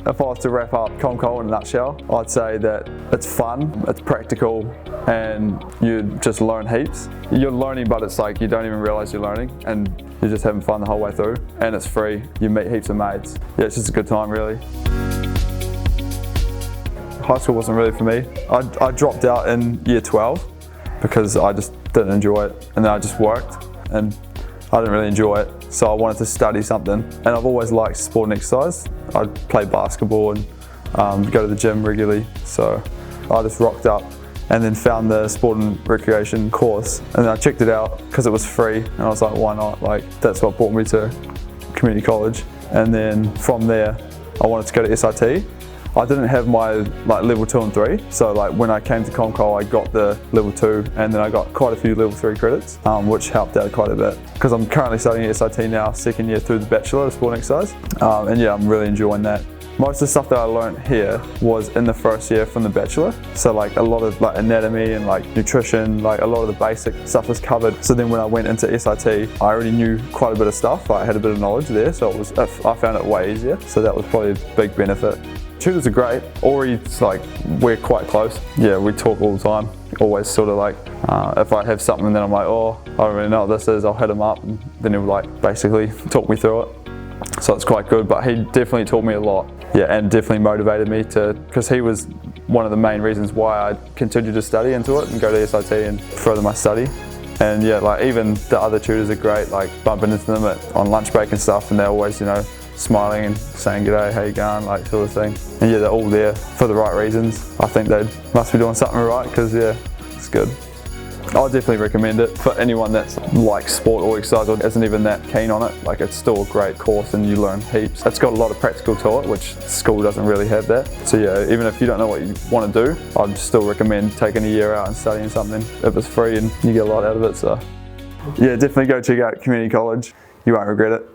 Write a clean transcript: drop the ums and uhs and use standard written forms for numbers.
if I was to wrap up Comcol in a nutshell, I'd say that it's fun, it's practical, and you just learn heaps. You're learning, but it's like you don't even realise you're learning, and you're just having fun the whole way through, and it's free. You meet heaps of mates. Yeah, it's just a good time really. High school wasn't really for me. I dropped out in year 12 because I just didn't enjoy it, and then I just worked and I didn't really enjoy it, so I wanted to study something. And I've always liked sport and exercise. I'd play basketball and go to the gym regularly, so I just rocked up and then found the sport and recreation course, and then I checked it out because it was free, and I was like, why not? Like, that's what brought me to community college. And then from there I wanted to go to SIT. I didn't have my level 2 and 3, so when I came to Comcol I got the level 2, and then I got quite a few level 3 credits, which helped out quite a bit. Because I'm currently studying SIT now, second year through the Bachelor of Sport and Exercise, and yeah, I'm really enjoying that. Most of the stuff that I learned here was in the first year from the Bachelor, so a lot of anatomy and nutrition, a lot of the basic stuff was covered. So then when I went into SIT, I already knew quite a bit of stuff. I had a bit of knowledge there, so I found it way easier, so that was probably a big benefit. Tutors are great. Ori's we're quite close. Yeah, we talk all the time. Always sort of if I have something, then I'm like, oh, I don't really know what this is, I'll hit him up, and then he'll basically talk me through it. So it's quite good, but he definitely taught me a lot. Yeah, and definitely motivated me because he was one of the main reasons why I continued to study into it and go to SIT and further my study. And yeah, even the other tutors are great, bumping into them on lunch break and stuff, and they're always, smiling and saying g'day, how you going, sort of thing. And yeah, they're all there for the right reasons. I think they must be doing something right, because yeah, it's good. I'll definitely recommend it for anyone that's likes sport or exercise or isn't even that keen on it. It's still a great course and you learn heaps. It's got a lot of practical to it, which school doesn't really have that. So yeah, even if you don't know what you want to do, I'd still recommend taking a year out and studying something if it's free and you get a lot out of it. So yeah, definitely go check out community college. You won't regret it.